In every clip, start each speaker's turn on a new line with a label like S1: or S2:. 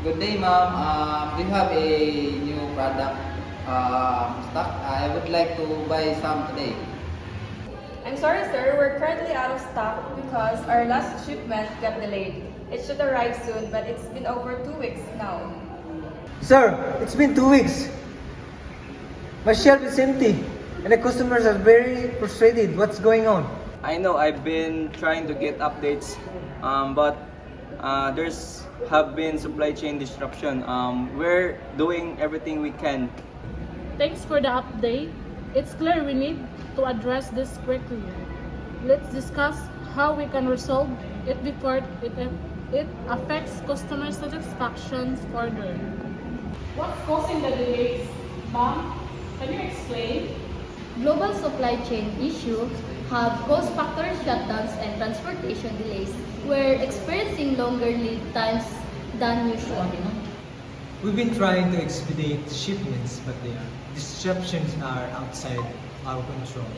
S1: Good day, ma'am. Do you have a new product stock? I would like to buy some today.
S2: I'm sorry, sir. We're currently out of stock because our last shipment got delayed. It should arrive soon, but it's been over 2 weeks now.
S3: Sir, it's been 2 weeks. My shelf is empty and the customers are very frustrated. What's going on?
S4: I know I've been trying to get updates, but there's have been supply chain disruption. We're doing everything we can.
S5: Thanks for the update. It's clear we need to address this quickly. Let's discuss how we can resolve it before it affects customer satisfaction further. What's causing the delays? Ma'am, can you explain?
S6: Global supply chain issues have caused factory shutdowns and transportation delays. We're experiencing longer lead times than usual.
S3: We've been trying to expedite shipments, but the disruptions are outside our control.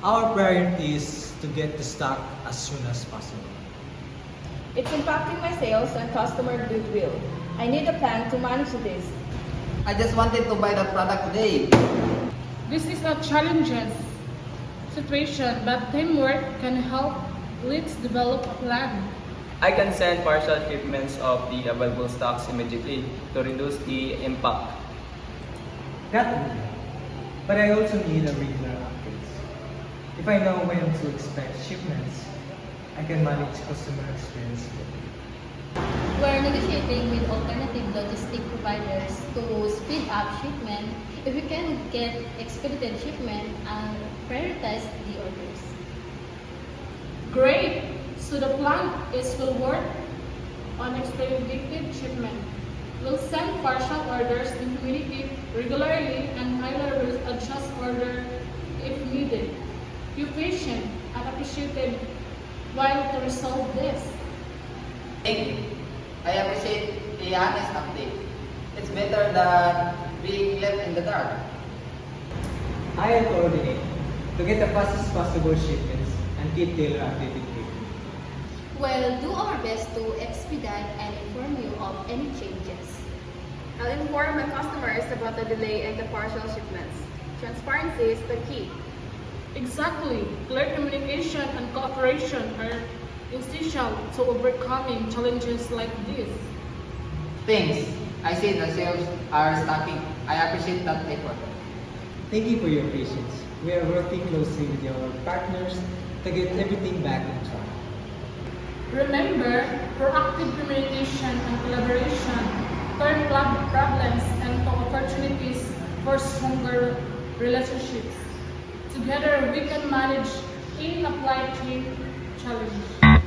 S3: Our priority is to get the stock as soon as possible.
S2: It's impacting my sales and customer goodwill. I need a plan to manage this.
S1: I just wanted to buy that product today.
S5: This is a challenging situation, but teamwork can help. Let's develop a plan.
S4: I can send partial shipments of the available stocks immediately to reduce the impact.
S3: That would be. But I also need a regular updates. If I know when to expect shipments, I can manage customer experience better.
S6: We're negotiating with alternative logistic providers to speed up shipment. If we can get expedited shipment and prioritize the orders.
S5: Great! So the plan is we'll work on expedited shipment. We'll send partial orders in community regularly and Tyler will adjust order if needed. Be patient and appreciated while to resolve this.
S1: Thank you. I appreciate the honest update. It's better than being left in the dark.
S3: I'll coordinate to get the fastest possible shipments and keep Taylor updated quickly.
S6: We'll do our best to expedite and inform you of any changes.
S2: I'll inform my customers about the delay and the partial shipments. Transparency is the key.
S5: Exactly. Clear communication and cooperation are essential to overcoming challenges like this.
S1: Thanks. I see the sales are stocking. I appreciate that effort.
S3: Thank you for your patience. We are working closely with our partners to get everything back on track.
S5: Remember, proactive communication and collaboration turn problems into opportunities for stronger relationships. Together, we can manage any supply chain challenge.